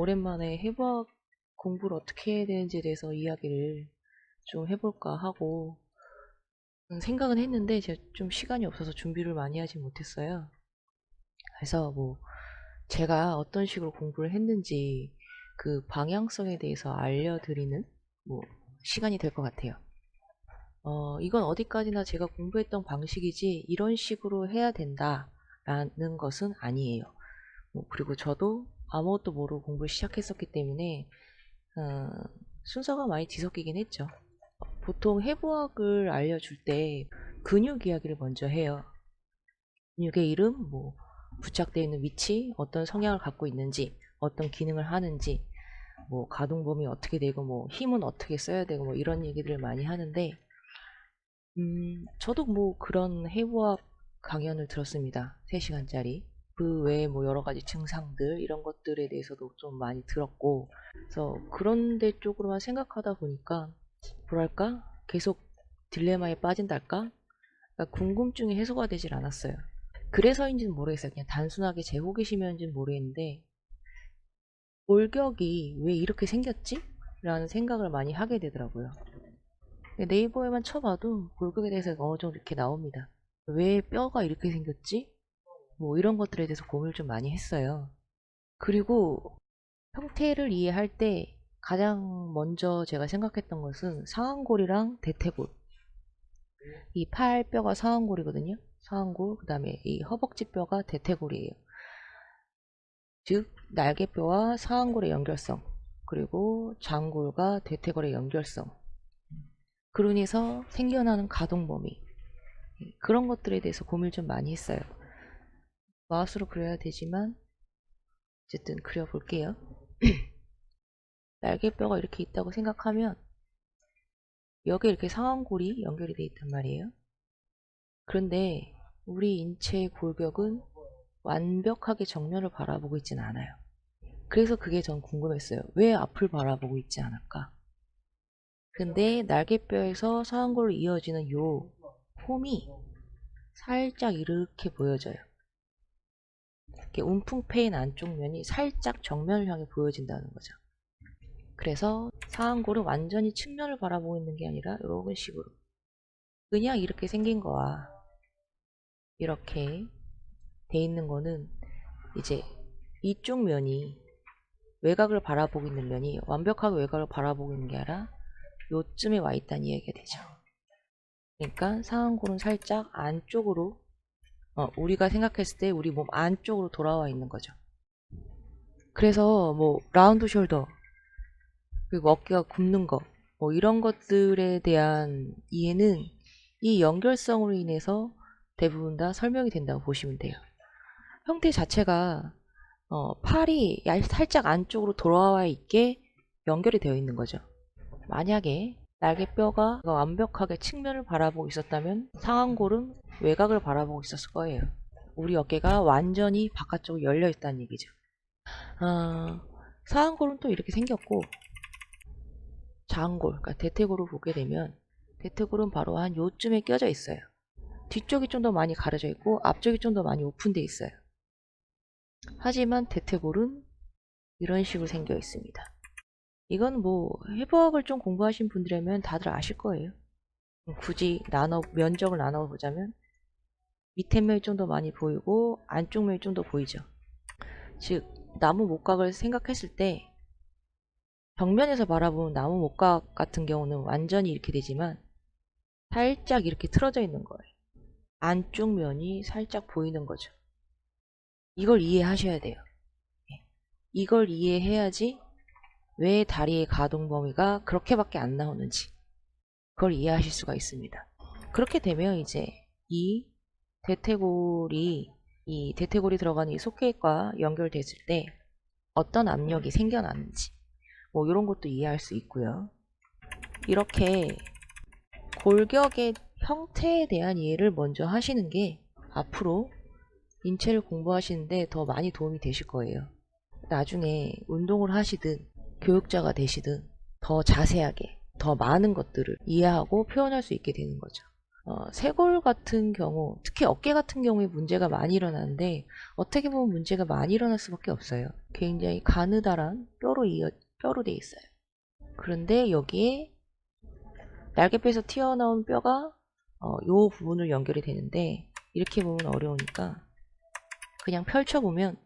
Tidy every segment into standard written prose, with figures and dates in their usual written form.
오랜만에 해부학 공부를 어떻게 해야 되는지에 대해서 이야기를 좀 해볼까 하고 생각은 했는데 제가 좀 시간이 없어서 준비를 많이 하지 못했어요. 그래서 제가 어떤 식으로 공부를 했는지 그 방향성에 대해서 알려드리는 시간이 될 것 같아요. 이건 어디까지나 제가 공부했던 방식이지 이런 식으로 해야 된다라는 것은 아니에요. 그리고 저도 아무것도 모르고 공부를 시작했었기 때문에 순서가 많이 뒤섞이긴 했죠. 보통 해부학을 알려줄 때 근육 이야기를 먼저 해요. 근육의 이름, 부착되어 있는 위치, 어떤 성향을 갖고 있는지, 어떤 기능을 하는지, 가동범위 어떻게 되고, 힘은 어떻게 써야 되고, 이런 얘기들을 많이 하는데, 저도 그런 해부학 강연을 들었습니다. 3시간짜리. 그 외에 여러 가지 증상들, 이런 것들에 대해서도 좀 많이 들었고, 그래서 그런 데 쪽으로만 생각하다 보니까, 뭐랄까? 계속 딜레마에 빠진달까? 그러니까 궁금증이 해소가 되질 않았어요. 그래서인지는 모르겠어요. 그냥 단순하게 제 호기심이었는지는 모르겠는데, 골격이 왜 이렇게 생겼지? 라는 생각을 많이 하게 되더라고요. 네이버에만 쳐봐도 골격에 대해서 어느 정도 이렇게 나옵니다. 왜 뼈가 이렇게 생겼지? 이런 것들에 대해서 고민을 좀 많이 했어요. 그리고 형태를 이해할 때 가장 먼저 제가 생각했던 것은 상완골이랑 대퇴골. 이 팔뼈가 상완골이거든요. 상완골, 그 다음에 이 허벅지 뼈가 대퇴골이에요. 즉, 날개뼈와 상완골의 연결성, 그리고 장골과 대퇴골의 연결성. 그로 인해서 생겨나는 가동 범위. 그런 것들에 대해서 고민을 좀 많이 했어요. 마우스로 그려야 되지만 어쨌든 그려볼게요. 날개뼈가 이렇게 있다고 생각하면 여기에 이렇게 상완골이 연결이 되어 있단 말이에요. 그런데 우리 인체의 골격은 완벽하게 정면을 바라보고 있지는 않아요. 그래서 그게 전 궁금했어요. 왜 앞을 바라보고 있지 않을까? 근데 날개뼈에서 상완골로 이어지는 요 폼이 살짝 이렇게 보여져요. 이렇게 움풍패인 안쪽 면이 살짝 정면을 향해 보여진다는 거죠. 그래서 상완골은 완전히 측면을 바라보고 있는 게 아니라 이런 식으로 그냥 이렇게 생긴 거와 이렇게 돼 있는 거는 이제 이쪽 면이 외곽을 바라보고 있는 면이 완벽하게 외곽을 바라보고 있는 게 아니라 요쯤에 와 있다는 이야기가 되죠. 그러니까 상완골은 살짝 안쪽으로 우리가 생각했을 때 우리 몸 안쪽으로 돌아와 있는 거죠. 그래서 라운드 숄더 그리고 어깨가 굽는 거 이런 것들에 대한 이해는 이 연결성으로 인해서 대부분 다 설명이 된다고 보시면 돼요. 형태 자체가 팔이 살짝 안쪽으로 돌아와 있게 연결이 되어 있는 거죠. 만약에 날개뼈가 완벽하게 측면을 바라보고 있었다면 상완골은 외곽을 바라보고 있었을 거예요. 우리 어깨가 완전히 바깥쪽으로 열려 있다는 얘기죠. 상완골은 또 이렇게 생겼고 장골, 그러니까 대퇴골을 보게 되면 대퇴골은 바로 한 요쯤에 껴져 있어요. 뒤쪽이 좀 더 많이 가려져 있고 앞쪽이 좀 더 많이 오픈되어 있어요. 하지만 대퇴골은 이런 식으로 생겨 있습니다. 이건 해부학을 좀 공부하신 분들이라면 다들 아실 거예요. 굳이 면적을 나눠 보자면 밑에 면이 좀 더 많이 보이고 안쪽 면이 좀 더 보이죠. 즉 나무 목각을 생각했을 때 벽면에서 바라보는 나무 목각 같은 경우는 완전히 이렇게 되지만 살짝 이렇게 틀어져 있는 거예요. 안쪽 면이 살짝 보이는 거죠. 이걸 이해하셔야 돼요. 이걸 이해해야지 왜 다리의 가동 범위가 그렇게밖에 안 나오는지 그걸 이해하실 수가 있습니다. 그렇게 되면 이제 이 대퇴골이 들어가는 이 소켓과 연결됐을 때 어떤 압력이 생겨나는지 이런 것도 이해할 수 있고요. 이렇게 골격의 형태에 대한 이해를 먼저 하시는 게 앞으로 인체를 공부하시는데 더 많이 도움이 되실 거예요. 나중에 운동을 하시든 교육자가 되시든 더 자세하게 더 많은 것들을 이해하고 표현할 수 있게 되는 거죠. 쇄골 같은 경우, 특히 어깨 같은 경우에 문제가 많이 일어나는데 어떻게 보면 문제가 많이 일어날 수밖에 없어요. 굉장히 가느다란 뼈로 돼 있어요. 그런데 여기에 날개뼈에서 튀어나온 뼈가 요 부분을 연결이 되는데 이렇게 보면 어려우니까 그냥 펼쳐보면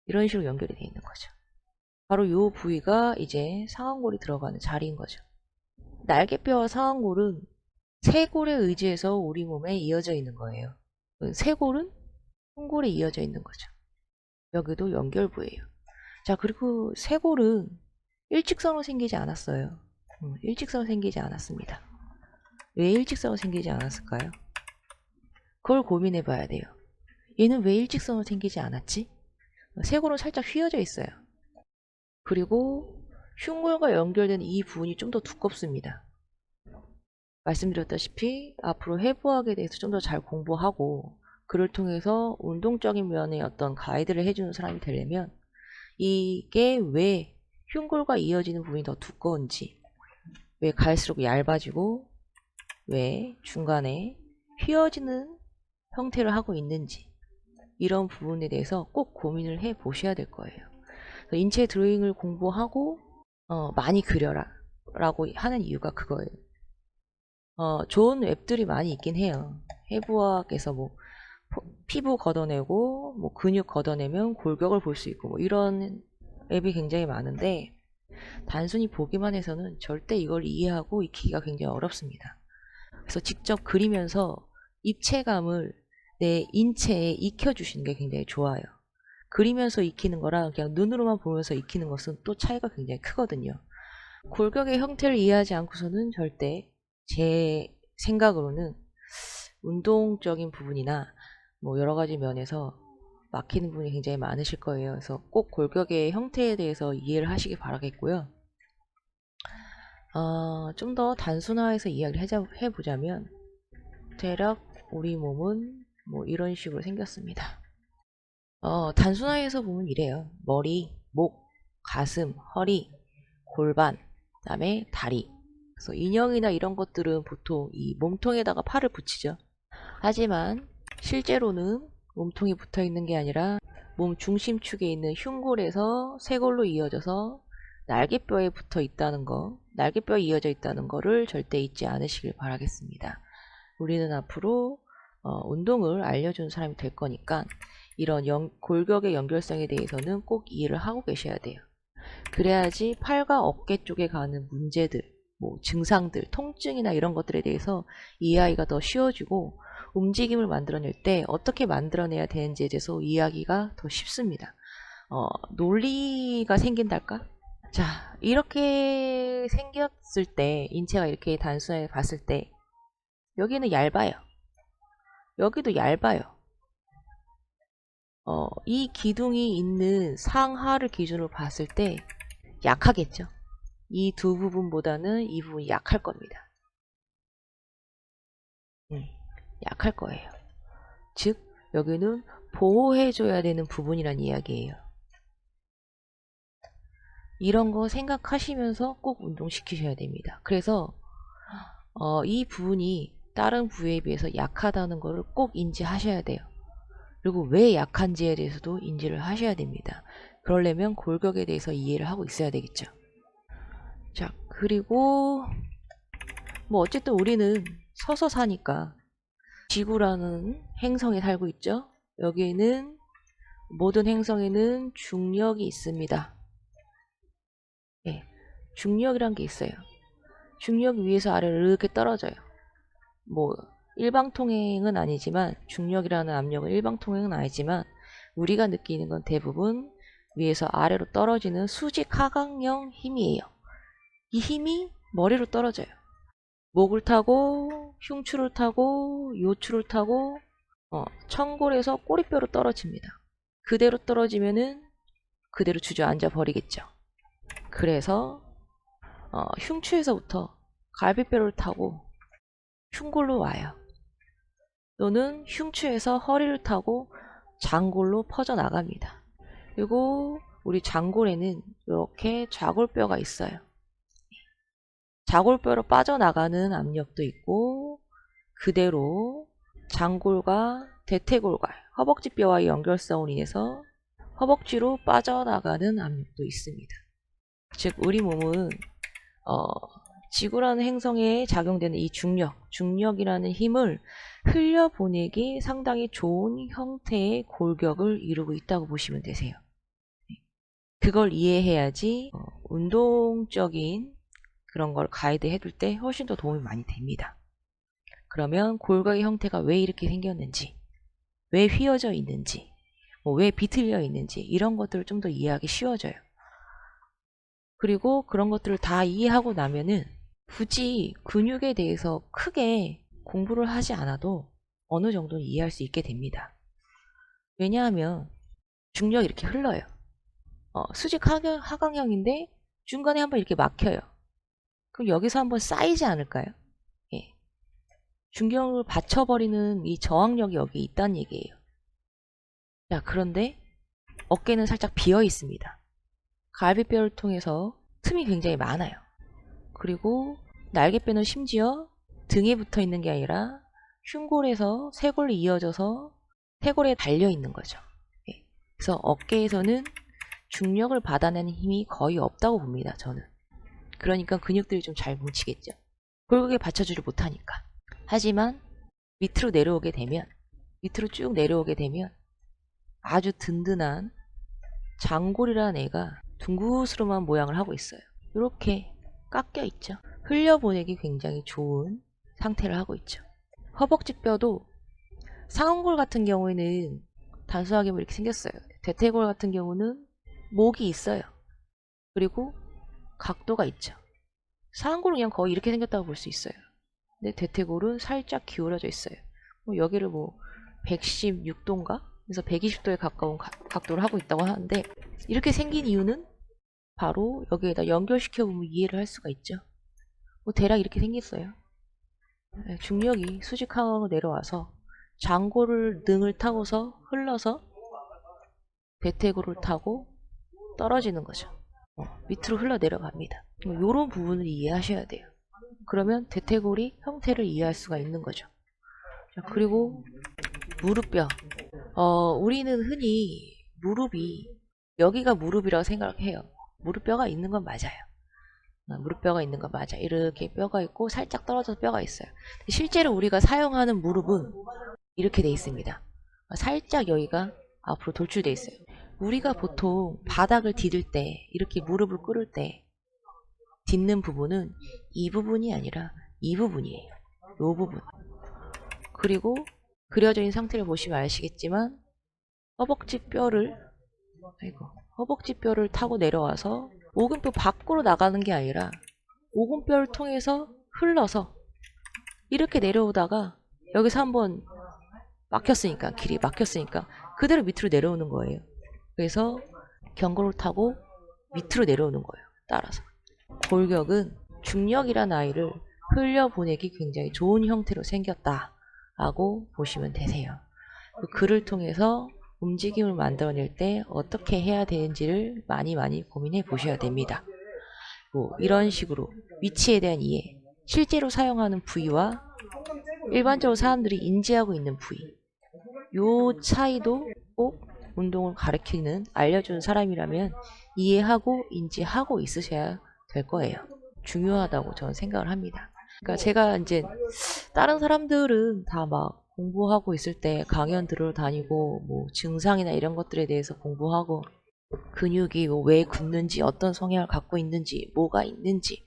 이런 식으로 연결이 되어 있는 거죠. 바로 요 부위가 이제 상완골이 들어가는 자리인 거죠. 날개뼈와 상완골은 쇄골에 의지해서 우리 몸에 이어져 있는 거예요. 쇄골은 흉골에 이어져 있는 거죠. 여기도 연결부예요. 자, 그리고 쇄골은 일직선으로 생기지 않았어요. 일직선으로 생기지 않았습니다. 왜 일직선으로 생기지 않았을까요? 그걸 고민해 봐야 돼요. 얘는 왜 일직선으로 생기지 않았지? 쇄골은 살짝 휘어져 있어요. 그리고 흉골과 연결된 이 부분이 좀 더 두껍습니다. 말씀드렸다시피 앞으로 해부학에 대해서 좀 더 잘 공부하고 그를 통해서 운동적인 면의 어떤 가이드를 해주는 사람이 되려면 이게 왜 흉골과 이어지는 부분이 더 두꺼운지, 왜 갈수록 얇아지고 왜 중간에 휘어지는 형태를 하고 있는지, 이런 부분에 대해서 꼭 고민을 해 보셔야 될 거예요. 인체 드로잉을 공부하고 많이 그려라 라고 하는 이유가 그거예요. 좋은 웹들이 많이 있긴 해요. 해부학에서 뭐 피부 걷어내고 뭐 근육 걷어내면 골격을 볼 수 있고 뭐 이런 앱이 굉장히 많은데 단순히 보기만 해서는 절대 이걸 이해하고 익히기가 굉장히 어렵습니다. 그래서 직접 그리면서 입체감을 내 인체에 익혀주시는 게 굉장히 좋아요. 그리면서 익히는 거랑 그냥 눈으로만 보면서 익히는 것은 또 차이가 굉장히 크거든요. 골격의 형태를 이해하지 않고서는 절대 제 생각으로는 운동적인 부분이나 뭐 여러 가지 면에서 막히는 부분이 굉장히 많으실 거예요. 그래서 꼭 골격의 형태에 대해서 이해를 하시기 바라겠고요. 좀 더 단순화해서 이야기를 해보자면 대략 우리 몸은 뭐 이런 식으로 생겼습니다. 단순화해서 보면 이래요. 머리, 목, 가슴, 허리, 골반, 그 다음에 다리. 그래서 인형이나 이런 것들은 보통 이 몸통에다가 팔을 붙이죠. 하지만 실제로는 몸통이 붙어 있는 게 아니라 몸 중심축에 있는 흉골에서 쇄골로 이어져서 날개뼈에 붙어 있다는 거, 날개뼈에 이어져 있다는 거를 절대 잊지 않으시길 바라겠습니다. 우리는 앞으로 운동을 알려주는 사람이 될 거니까 이런 골격의 연결성에 대해서는 꼭 이해를 하고 계셔야 돼요. 그래야지 팔과 어깨 쪽에 가는 문제들, 뭐 증상들, 통증이나 이런 것들에 대해서 이해하기가 더 쉬워지고 움직임을 만들어낼 때 어떻게 만들어내야 되는지에 대해서 이해하기가 더 쉽습니다. 논리가 생긴달까? 자, 이렇게 생겼을 때, 인체가 이렇게 단순하게 봤을 때 여기는 얇아요. 여기도 얇아요. 이 기둥이 있는 상하를 기준으로 봤을 때 약하겠죠. 이 두 부분보다는 이 부분이 약할 겁니다. 약할 거예요. 즉 여기는 보호해줘야 되는 부분이란 이야기예요. 이런 거 생각하시면서 꼭 운동시키셔야 됩니다. 그래서 이 부분이 다른 부위에 비해서 약하다는 것을 꼭 인지하셔야 돼요. 그리고 왜 약한지에 대해서도 인지를 하셔야 됩니다. 그러려면 골격에 대해서 이해를 하고 있어야 되겠죠. 자, 그리고 뭐 어쨌든 우리는 서서 사니까 지구라는 행성에 살고 있죠. 여기에는 모든 행성에는 중력이 있습니다. 네, 중력이란 게 있어요. 중력 위에서 아래로 이렇게 떨어져요. 뭐 일방통행은 아니지만 중력이라는 압력은 일방통행은 아니지만 우리가 느끼는 건 대부분 위에서 아래로 떨어지는 수직 하강형 힘이에요. 이 힘이 머리로 떨어져요. 목을 타고 흉추를 타고 요추를 타고 청골에서 꼬리뼈로 떨어집니다. 그대로 떨어지면은 그대로 주저앉아 버리겠죠. 그래서 흉추에서부터 갈비뼈를 타고 흉골로 와요. 또는 흉추에서 허리를 타고 장골로 퍼져나갑니다. 그리고 우리 장골에는 이렇게 좌골뼈가 있어요. 좌골뼈로 빠져나가는 압력도 있고 그대로 장골과 대퇴골과 허벅지뼈와의 연결성으로 인해서 허벅지로 빠져나가는 압력도 있습니다. 즉 우리 몸은 지구라는 행성에 작용되는 이 중력이라는 힘을 흘려보내기 상당히 좋은 형태의 골격을 이루고 있다고 보시면 되세요. 그걸 이해해야지 운동적인 그런 걸 가이드 해둘 때 훨씬 더 도움이 많이 됩니다. 그러면 골격의 형태가 왜 이렇게 생겼는지, 왜 휘어져 있는지, 왜 비틀려 있는지 이런 것들을 좀 더 이해하기 쉬워져요. 그리고 그런 것들을 다 이해하고 나면은 굳이 근육에 대해서 크게 공부를 하지 않아도 어느 정도는 이해할 수 있게 됩니다. 왜냐하면 중력이 이렇게 흘러요. 수직 하강형인데 중간에 한번 이렇게 막혀요. 그럼 여기서 한번 쌓이지 않을까요? 예. 중력을 받쳐버리는 이 저항력이 여기 있다는 얘기예요. 자, 그런데 어깨는 살짝 비어 있습니다. 갈비뼈를 통해서 틈이 굉장히 많아요. 그리고 날개뼈는 심지어 등에 붙어 있는 게 아니라 흉골에서 쇄골로 이어져서 쇄골에 달려 있는 거죠. 예. 그래서 어깨에서는 중력을 받아내는 힘이 거의 없다고 봅니다. 저는. 그러니까 근육들이 좀 잘 뭉치겠죠. 골격에 받쳐주지 못하니까. 하지만 밑으로 쭉 내려오게 되면 아주 든든한 장골이라는 애가 둥그스름한 모양을 하고 있어요. 이렇게 깎여 있죠. 흘려보내기 굉장히 좋은 상태를 하고 있죠. 허벅지뼈도 상완골 같은 경우에는 단순하게 이렇게 생겼어요. 대퇴골 같은 경우는 목이 있어요. 그리고 각도가 있죠. 상완골은 그냥 거의 이렇게 생겼다고 볼 수 있어요. 근데 대퇴골은 살짝 기울어져 있어요. 여기를 116도인가? 그래서 120도에 가까운 각도를 하고 있다고 하는데 이렇게 생긴 이유는 바로 여기에다 연결시켜보면 이해를 할 수가 있죠. 대략 이렇게 생겼어요. 중력이 수직하강으로 내려와서 장골을 등을 타고서 흘러서 대퇴골을 타고 떨어지는 거죠. 밑으로 흘러 내려갑니다. 이런 부분을 이해하셔야 돼요. 그러면 대퇴골이 형태를 이해할 수가 있는 거죠. 자, 그리고 무릎뼈. 우리는 흔히 무릎이 여기가 무릎이라고 생각을 해요. 무릎뼈가 있는 건 맞아요. 무릎뼈가 있는 건 맞아. 이렇게 뼈가 있고 살짝 떨어져서 뼈가 있어요. 실제로 우리가 사용하는 무릎은 이렇게 돼 있습니다. 살짝 여기가 앞으로 돌출돼 있어요. 우리가 보통 바닥을 디딜 때 이렇게 무릎을 꿇을 때 딛는 부분은 이 부분이 아니라 이 부분이에요. 이 부분. 그리고 그려져 있는 상태를 보시면 아시겠지만 허벅지뼈를 타고 내려와서 오금뼈 밖으로 나가는 게 아니라 오금뼈를 통해서 흘러서 이렇게 내려오다가 여기서 한번 길이 막혔으니까 그대로 밑으로 내려오는 거예요. 그래서 경고를 타고 밑으로 내려오는 거예요. 따라서. 골격은 중력이란 아이를 흘려보내기 굉장히 좋은 형태로 생겼다라고 보시면 되세요. 그 글을 통해서 움직임을 만들어낼 때 어떻게 해야 되는지를 많이 고민해 보셔야 됩니다. 이런 식으로 위치에 대한 이해, 실제로 사용하는 부위와 일반적으로 사람들이 인지하고 있는 부위, 요 차이도 꼭 운동을 알려주는 사람이라면 이해하고 인지하고 있으셔야 될 거예요. 중요하다고 저는 생각을 합니다. 그러니까 제가 이제 다른 사람들은 다 공부하고 있을 때 강연 들으러 다니고 증상이나 이런 것들에 대해서 공부하고 근육이 왜 굳는지 어떤 성향을 갖고 있는지 뭐가 있는지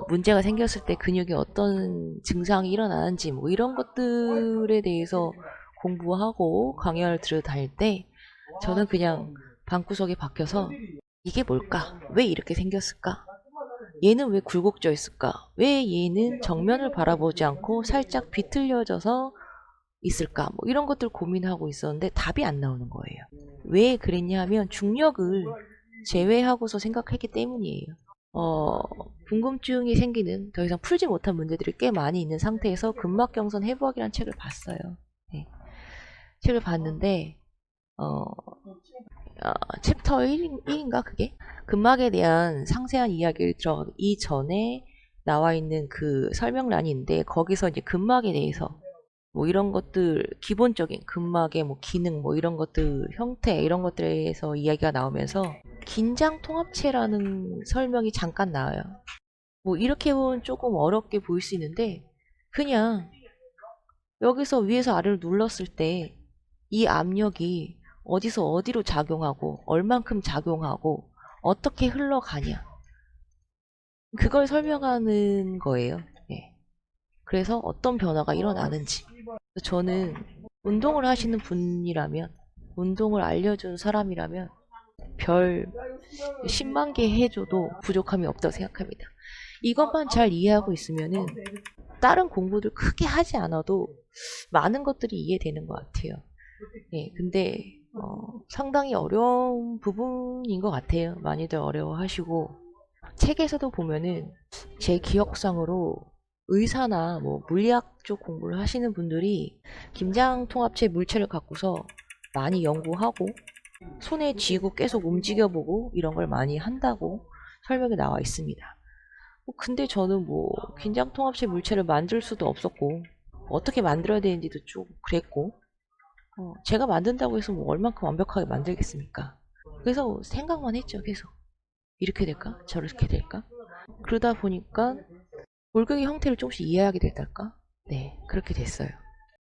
문제가 생겼을 때 근육에 어떤 증상이 일어나는지 이런 것들에 대해서 공부하고 강연을 들으러 다닐 때 저는 그냥 방구석에 박혀서 이게 뭘까? 왜 이렇게 생겼을까? 얘는 왜 굴곡져 있을까? 왜 얘는 정면을 바라보지 않고 살짝 비틀려져서 있을까? 이런 것들 고민하고 있었는데 답이 안 나오는 거예요. 왜 그랬냐 하면 중력을 제외하고서 생각했기 때문이에요. 궁금증이 생기는 더 이상 풀지 못한 문제들이 꽤 많이 있는 상태에서 근막경선 해부학이라는 책을 봤어요. 네. 책을 봤는데 챕터 1인가 그게? 근막에 대한 상세한 이야기를 들어가기 이전에 나와 있는 그 설명란인데 거기서 이제 근막에 대해서 뭐 이런 것들 기본적인 근막의 뭐 기능 뭐 이런 것들 형태 이런 것들에 대해서 이야기가 나오면서 긴장 통합체라는 설명이 잠깐 나와요. 뭐 이렇게 보면 조금 어렵게 보일 수 있는데 그냥 여기서 위에서 아래로 눌렀을 때 이 압력이 어디서 어디로 작용하고 얼만큼 작용하고 어떻게 흘러가냐 그걸 설명하는 거예요. 예. 그래서 어떤 변화가 일어나는지 저는 운동을 하시는 분이라면 운동을 알려준 사람이라면 별 10만 개 해줘도 부족함이 없다고 생각합니다. 이것만 잘 이해하고 있으면은 다른 공부들 크게 하지 않아도 많은 것들이 이해되는 것 같아요. 예, 근데 상당히 어려운 부분인 것 같아요. 많이들 어려워하시고 책에서도 보면은 제 기억상으로 의사나 뭐 물리학 쪽 공부를 하시는 분들이 김장통합체 물체를 갖고서 많이 연구하고 손에 쥐고 계속 움직여보고 이런 걸 많이 한다고 설명이 나와 있습니다. 근데 저는 뭐 김장통합체 물체를 만들 수도 없었고 어떻게 만들어야 되는지도 좀 그랬고 제가 만든다고 해서 뭐 얼만큼 완벽하게 만들겠습니까? 그래서 생각만 했죠, 계속. 이렇게 될까? 저렇게 될까? 그러다 보니까 골격의 형태를 조금씩 이해하게 됐달까? 네, 그렇게 됐어요.